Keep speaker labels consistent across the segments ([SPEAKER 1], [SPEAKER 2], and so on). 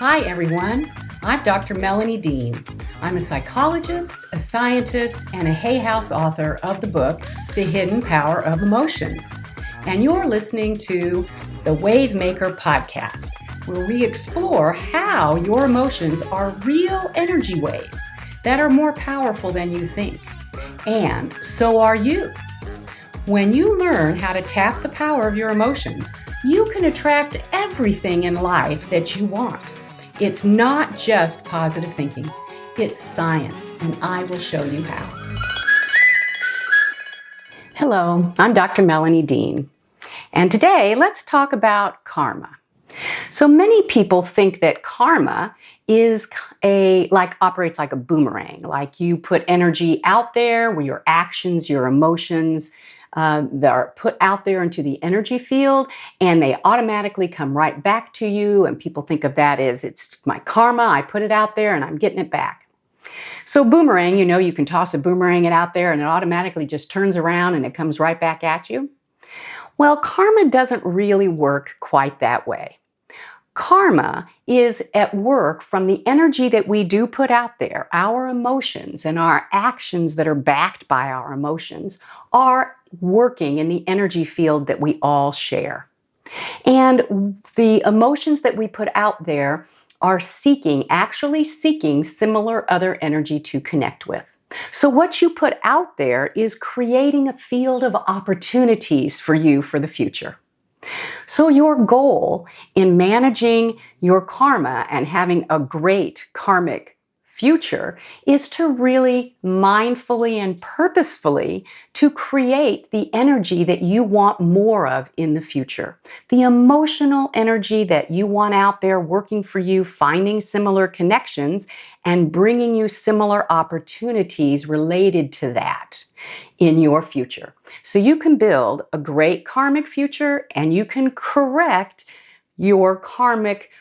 [SPEAKER 1] Hi, everyone. I'm Dr. Melanie Dean. I'm a psychologist, a scientist, and a Hay House author of the book, The Hidden Power of Emotions. And you're listening to the Wave Maker podcast, where we explore how your emotions are real energy waves that are more powerful than you think. And so are you. When you learn how to tap the power of your emotions, you can attract everything in life that you want. It's not just positive thinking, it's science, and I will show you how. Hello, I'm Dr. Melanie Dean, and today let's talk about karma. So many people think that karma is operates like a boomerang, like you put energy out there where your actions, your emotions, they're put out there into the energy field and they automatically come right back to you. And people think of that as it's my karma. I put it out there and I'm getting it back. So boomerang, you can toss a boomerang out there and it automatically just turns around and it comes right back at you. Well, karma doesn't really work quite that way. Karma is at work from the energy that we do put out there. Our emotions and our actions that are backed by our emotions are working in the energy field that we all share. And the emotions that we put out there are actually seeking similar other energy to connect with. So what you put out there is creating a field of opportunities for you for the future. So your goal in managing your karma and having a great karmic future is to really mindfully and purposefully to create the energy that you want more of in the future. The emotional energy that you want out there working for you, finding similar connections and bringing you similar opportunities related to that in your future. So you can build a great karmic future and you can correct your karmic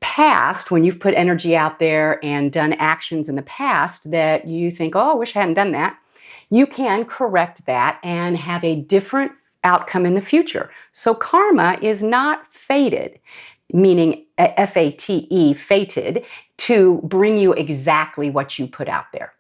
[SPEAKER 1] past when you've put energy out there and done actions in the past that you think, oh, I wish I hadn't done that. You can correct that and have a different outcome in the future. So karma is not fated, meaning F-A-T-E, fated, to bring you exactly what you put out there.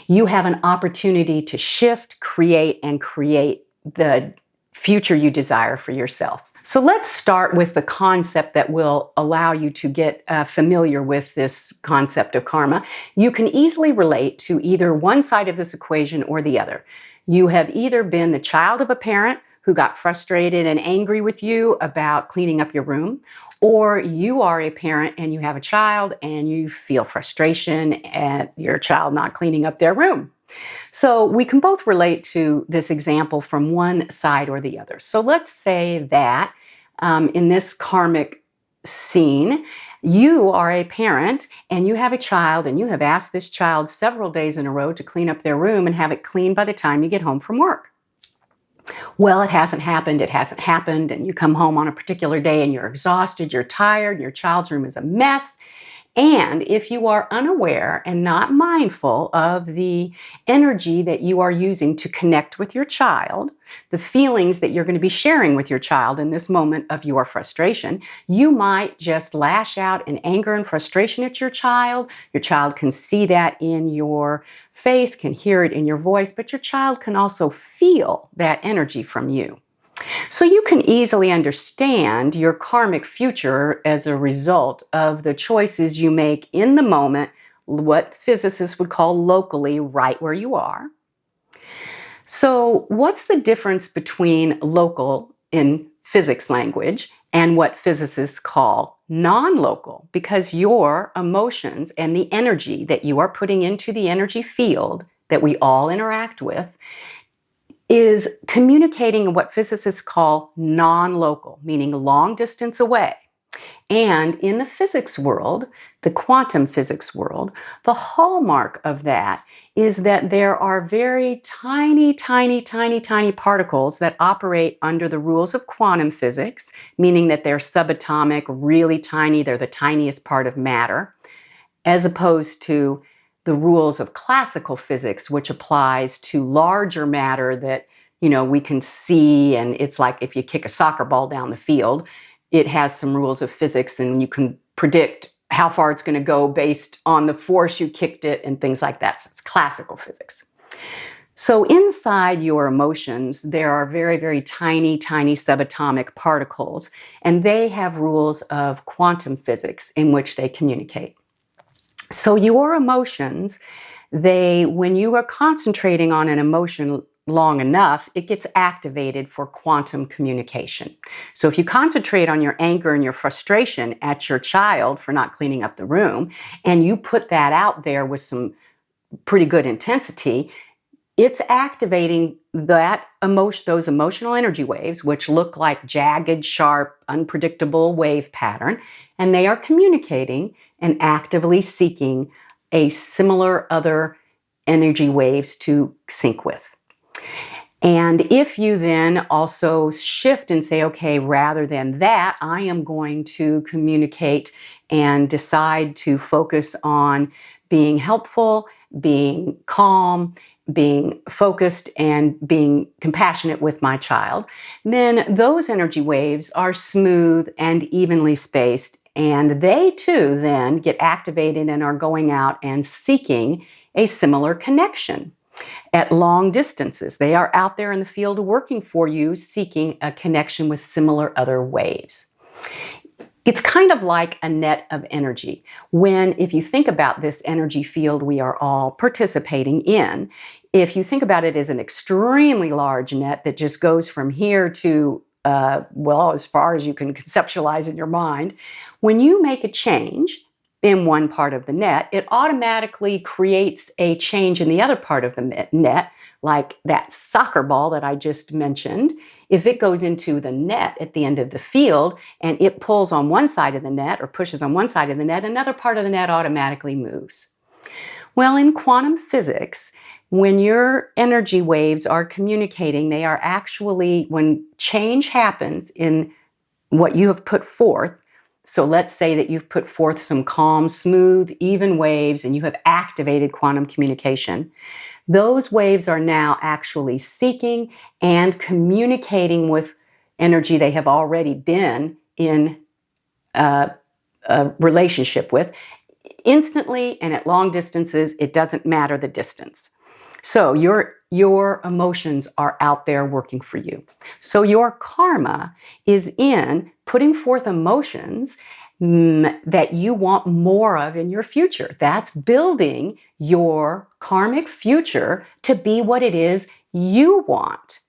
[SPEAKER 1] You have an opportunity to shift, create the future you desire for yourself. So let's start with the concept that will allow you to get familiar with this concept of karma. You can easily relate to either one side of this equation or the other. You have either been the child of a parent who got frustrated and angry with you about cleaning up your room, or you are a parent and you have a child and you feel frustration at your child not cleaning up their room. So we can both relate to this example from one side or the other. So let's say that in this karmic scene, you are a parent and you have a child and you have asked this child several days in a row to clean up their room and have it clean by the time you get home from work. Well, it hasn't happened, and you come home on a particular day and you're exhausted, you're tired, and your child's room is a mess. And if you are unaware and not mindful of the energy that you are using to connect with your child, the feelings that you're going to be sharing with your child in this moment of your frustration, you might just lash out in anger and frustration at your child. Your child can see that in your face, can hear it in your voice, but your child can also feel that energy from you. So you can easily understand your karmic future as a result of the choices you make in the moment, what physicists would call locally, right where you are. So what's the difference between local in physics language and what physicists call non-local? Because your emotions and the energy that you are putting into the energy field that we all interact with is communicating what physicists call non-local, meaning long distance away. And in the physics world, the quantum physics world, the hallmark of that is that there are very tiny particles that operate under the rules of quantum physics, meaning that they're subatomic, really tiny, they're the tiniest part of matter, as opposed to the rules of classical physics, which applies to larger matter that, we can see. And it's like if you kick a soccer ball down the field, it has some rules of physics and you can predict how far it's going to go based on the force you kicked it and things like that. So it's classical physics. So inside your emotions, there are very, very tiny, tiny subatomic particles, and they have rules of quantum physics in which they communicate. So your emotions, when you are concentrating on an emotion long enough, it gets activated for quantum communication. So if you concentrate on your anger and your frustration at your child for not cleaning up the room, and you put that out there with some pretty good intensity, it's activating those emotional energy waves, which look like jagged, sharp, unpredictable wave pattern, and they are communicating and actively seeking a similar other energy waves to sync with. And if you then also shift and say, okay, rather than that, I am going to communicate and decide to focus on being helpful, being calm, being focused, and being compassionate with my child, then those energy waves are smooth and evenly spaced, and they too then get activated and are going out and seeking a similar connection. At long distances, they are out there in the field working for you, seeking a connection with similar other waves. It's kind of like a net of energy. If you think about this energy field we are all participating in, if you think about it as an extremely large net that just goes from here to, as far as you can conceptualize in your mind, when you make a change in one part of the net, it automatically creates a change in the other part of the net, like that soccer ball that I just mentioned. If it goes into the net at the end of the field and it pulls on one side of the net or pushes on one side of the net, another part of the net automatically moves. Well, in quantum physics, when your energy waves are communicating, they are actually, when change happens in what you have put forth, so let's say that you've put forth some calm, smooth, even waves and you have activated quantum communication. Those waves are now actually seeking and communicating with energy they have already been in a relationship with instantly and at long distances. It doesn't matter the distance. So your emotions are out there working for you. So your karma is in putting forth emotions that you want more of in your future. That's building your karmic future to be what it is you want.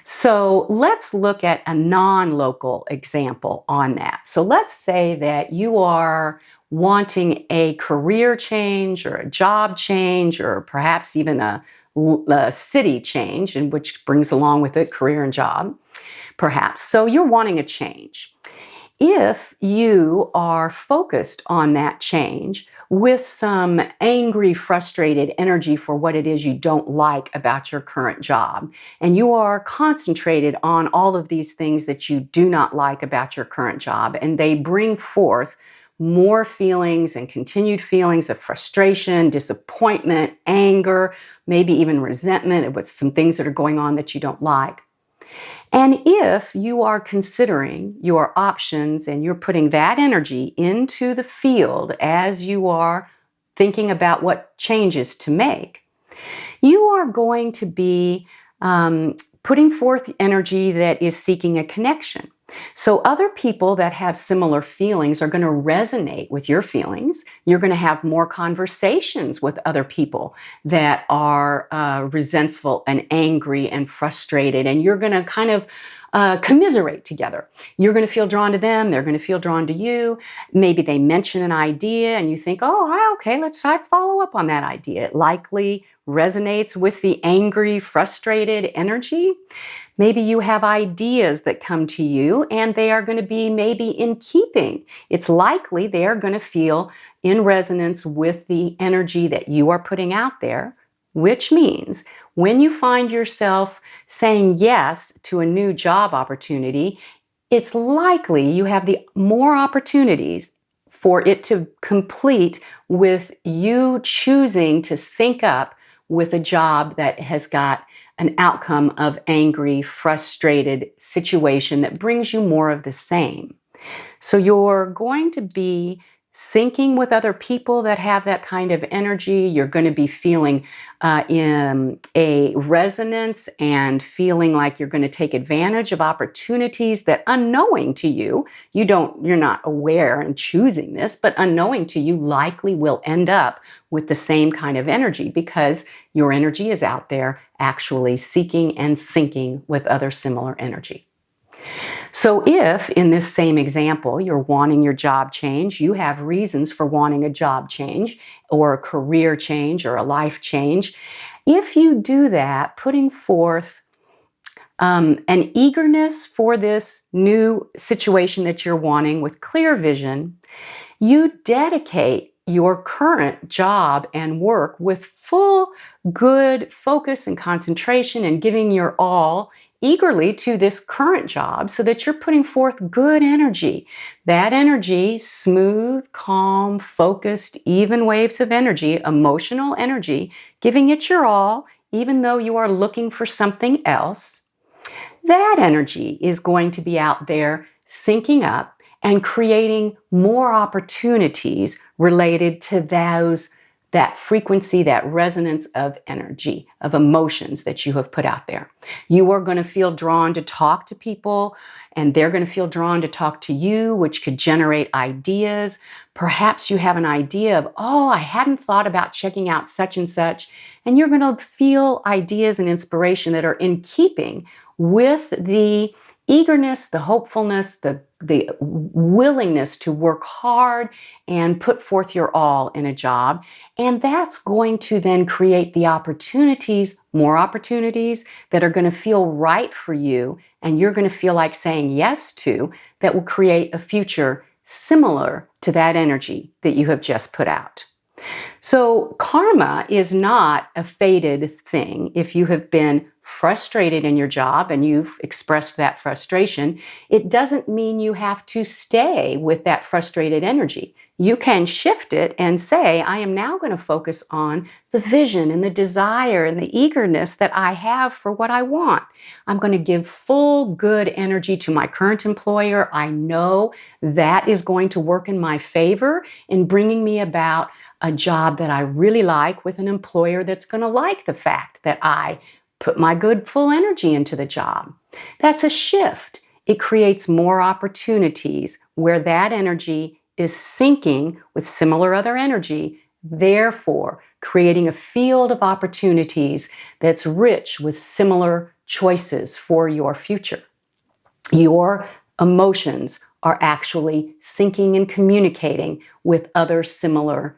[SPEAKER 1] So let's look at a non-local example on that. So let's say that you are wanting a career change or a job change or perhaps even a city change, and which brings along with it career and job, perhaps. So you're wanting a change. If you are focused on that change with some angry, frustrated energy for what it is you don't like about your current job, and you are concentrated on all of these things that you do not like about your current job, and they bring forth more feelings and continued feelings of frustration, disappointment, anger, maybe even resentment with some things that are going on that you don't like. And if you are considering your options and you're putting that energy into the field as you are thinking about what changes to make, you are going to be putting forth energy that is seeking a connection. So other people that have similar feelings are going to resonate with your feelings. You're going to have more conversations with other people that are resentful and angry and frustrated, and you're going to kind of commiserate together. You're going to feel drawn to them. They're going to feel drawn to you. Maybe they mention an idea and you think, oh, okay, let's try to follow up on that idea. It likely resonates with the angry, frustrated energy. Maybe you have ideas that come to you and they are going to be maybe in keeping. It's likely they are going to feel in resonance with the energy that you are putting out there, which means when you find yourself saying yes to a new job opportunity, it's likely you have the more opportunities for it to complete with you choosing to sync up with a job that has got an outcome of angry, frustrated situation that brings you more of the same. So you're going to be syncing with other people that have that kind of energy. You're going to be feeling in a resonance and feeling like you're going to take advantage of opportunities that unknowing to you, you're not aware and choosing this, but unknowing to you likely will end up with the same kind of energy because your energy is out there actually seeking and syncing with other similar energy. So if in this same example, you're wanting your job change, you have reasons for wanting a job change or a career change or a life change. If you do that, putting forth an eagerness for this new situation that you're wanting with clear vision, you dedicate your current job and work with full good focus and concentration and giving your all eagerly to this current job so that you're putting forth good energy. That energy, smooth, calm, focused, even waves of energy, emotional energy, giving it your all, even though you are looking for something else. That energy is going to be out there syncing up and creating more opportunities related to that frequency, that resonance of energy, of emotions that you have put out there. You are going to feel drawn to talk to people, and they're going to feel drawn to talk to you, which could generate ideas. Perhaps you have an idea of, oh, I hadn't thought about checking out such and such, and you're going to feel ideas and inspiration that are in keeping with the eagerness, the hopefulness, the willingness to work hard and put forth your all in a job. And that's going to then create the opportunities, more opportunities that are going to feel right for you and you're going to feel like saying yes to, that will create a future similar to that energy that you have just put out. So karma is not a fated thing. If you have been frustrated in your job and you've expressed that frustration, it doesn't mean you have to stay with that frustrated energy. You can shift it and say, I am now going to focus on the vision and the desire and the eagerness that I have for what I want. I'm going to give full good energy to my current employer. I know that is going to work in my favor in bringing me about a job that I really like with an employer that's going to like the fact that I put my good full energy into the job. That's a shift. It creates more opportunities where that energy is syncing with similar other energy, therefore creating a field of opportunities that's rich with similar choices for your future. Your emotions are actually syncing and communicating with other similar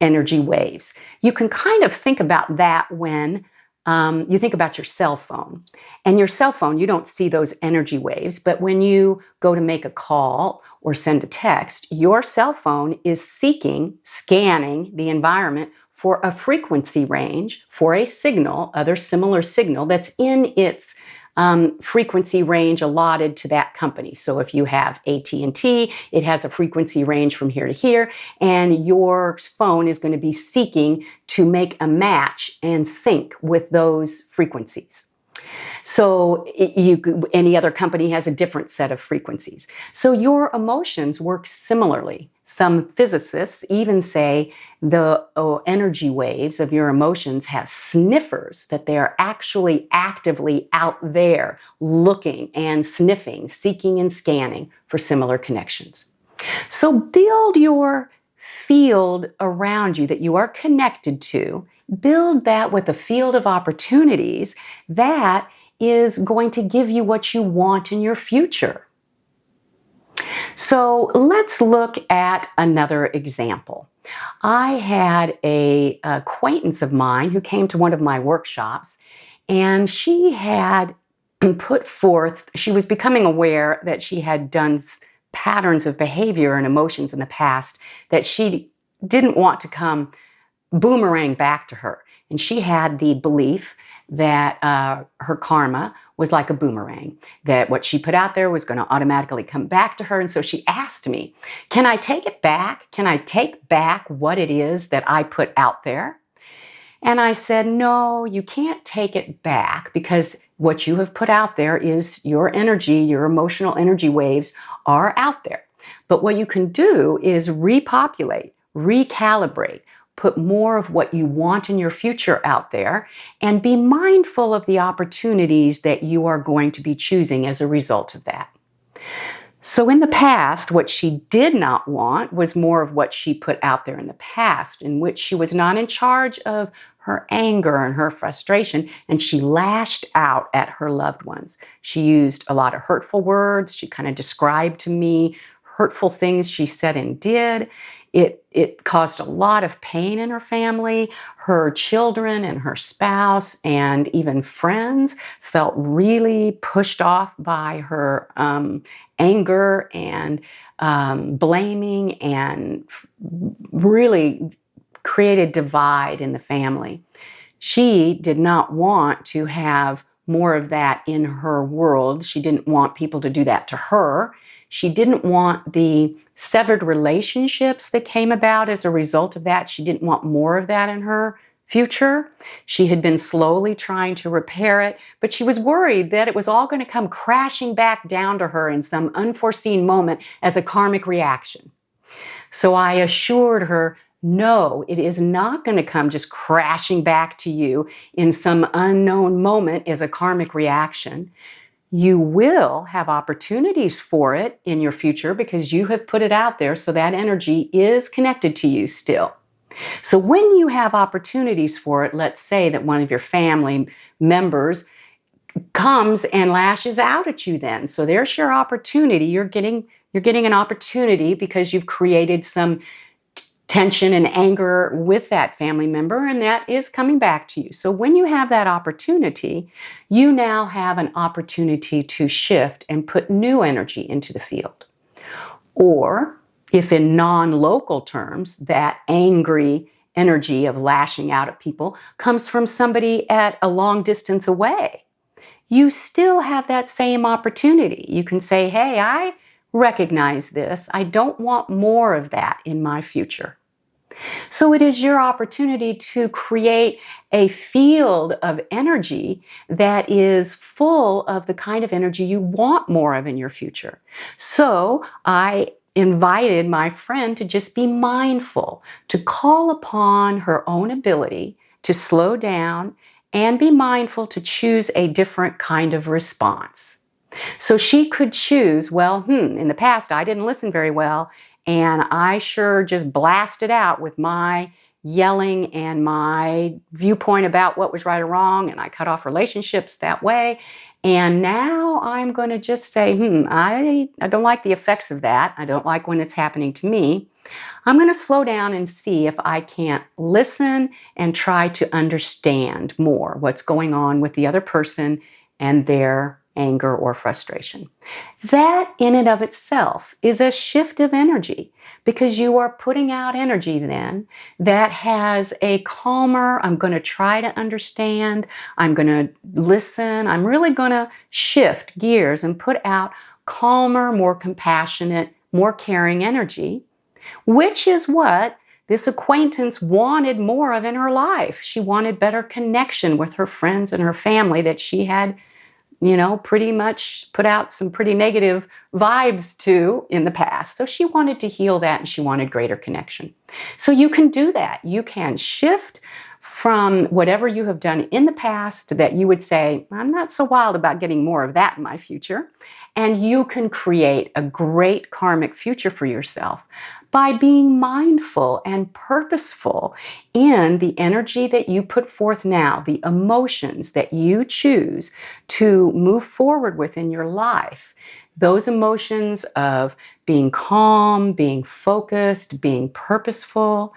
[SPEAKER 1] energy waves. You can kind of think about that when you think about your cell phone. And your cell phone, you don't see those energy waves, but when you go to make a call or send a text, your cell phone is scanning the environment for a frequency range, for a signal, other similar signal that's in its frequency range allotted to that company. So if you have AT&T, it has a frequency range from here to here, and your phone is going to be seeking to make a match and sync with those frequencies. So any other company has a different set of frequencies. So your emotions work similarly. Some physicists even say the energy waves of your emotions have sniffers, that they are actually actively out there looking and sniffing, seeking and scanning for similar connections. So build your field around you that you are connected to. Build that with a field of opportunities that is going to give you what you want in your future. So let's look at another example. I had an acquaintance of mine who came to one of my workshops, and she had put forth, she was becoming aware that she had done patterns of behavior and emotions in the past that she didn't want to come boomerang back to her. And she had the belief that her karma was like a boomerang, that what she put out there was going to automatically come back to her. And so she asked me, can I take it back? Can I take back what it is that I put out there? And I said, no, you can't take it back, because what you have put out there is your energy, your emotional energy waves are out there. But what you can do is repopulate, recalibrate, put more of what you want in your future out there, and be mindful of the opportunities that you are going to be choosing as a result of that. So in the past, what she did not want was more of what she put out there in the past, in which she was not in charge of her anger and her frustration, and she lashed out at her loved ones. She used a lot of hurtful words. She kind of described to me hurtful things she said and did. It caused a lot of pain in her family. Her children and her spouse and even friends felt really pushed off by her anger and blaming, and really created divide in the family. She did not want to have more of that in her world. She didn't want people to do that to her. She didn't want the severed relationships that came about as a result of that. She didn't want more of that in her future. She had been slowly trying to repair it, but she was worried that it was all going to come crashing back down to her in some unforeseen moment as a karmic reaction. So I assured her, no, it is not going to come just crashing back to you in some unknown moment as a karmic reaction. You will have opportunities for it in your future because you have put it out there, so that energy is connected to you still. So when you have opportunities for it, let's say that one of your family members comes and lashes out at you then. So there's your opportunity. You're getting an opportunity because you've created some tension and anger with that family member, and that is coming back to you. So when you have that opportunity, you now have an opportunity to shift and put new energy into the field. Or if in non-local terms, that angry energy of lashing out at people comes from somebody at a long distance away, you still have that same opportunity. You can say, hey, I recognize this. I don't want more of that in my future. So it is your opportunity to create a field of energy that is full of the kind of energy you want more of in your future. So I invited my friend to just be mindful, to call upon her own ability to slow down and be mindful to choose a different kind of response. So she could choose, well, in the past I didn't listen very well, and I sure just blasted out with my yelling and my viewpoint about what was right or wrong, and I cut off relationships that way. And now I'm going to just say, I don't like the effects of that. I don't like when it's happening to me. I'm going to slow down and see if I can't listen and try to understand more what's going on with the other person and their anger or frustration. That in and of itself is a shift of energy, because you are putting out energy then that has a calmer, I'm going to try to understand, I'm going to listen, I'm really going to shift gears and put out calmer, more compassionate, more caring energy, which is what this acquaintance wanted more of in her life. She wanted better connection with her friends and her family that she had pretty much put out some pretty negative vibes to in the past. So she wanted to heal that, and she wanted greater connection. So you can do that. You can shift from whatever you have done in the past that you would say, I'm not so wild about getting more of that in my future. And you can create a great karmic future for yourself by being mindful and purposeful in the energy that you put forth now, the emotions that you choose to move forward with in your life. Those emotions of being calm, being focused, being purposeful,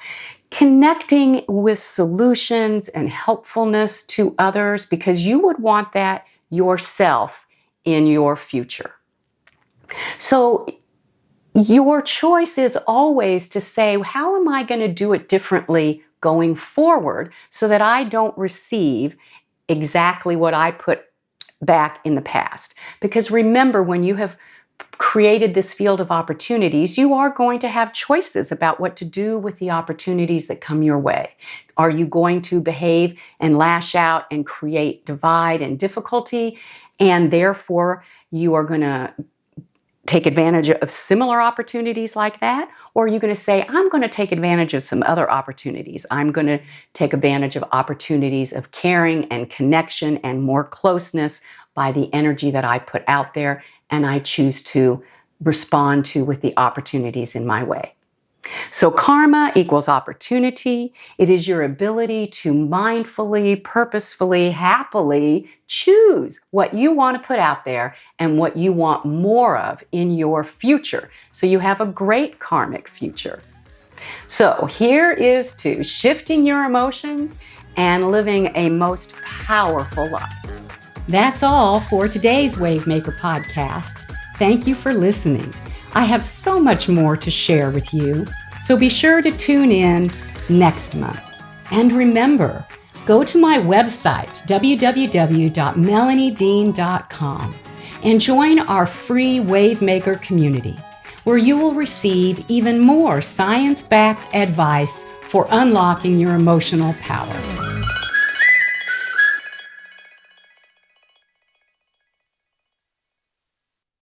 [SPEAKER 1] connecting with solutions and helpfulness to others, because you would want that yourself in your future. So your choice is always to say, how am I going to do it differently going forward so that I don't receive exactly what I put back in the past? Because remember, when you have created this field of opportunities, you are going to have choices about what to do with the opportunities that come your way. Are you going to behave and lash out and create divide and difficulty, and therefore you are going to take advantage of similar opportunities like that? Or are you going to say, I'm going to take advantage of some other opportunities. I'm going to take advantage of opportunities of caring and connection and more closeness by the energy that I put out there and I choose to respond to with the opportunities in my way. So karma equals opportunity. It is your ability to mindfully, purposefully, happily choose what you want to put out there and what you want more of in your future, so you have a great karmic future. So here is to shifting your emotions and living a most powerful life. That's all for today's Wavemaker podcast. Thank you for listening. I have so much more to share with you, so be sure to tune in next month. And remember, go to my website, www.melaniedean.com, and join our free Wavemaker community, where you will receive even more science-backed advice for unlocking your emotional power.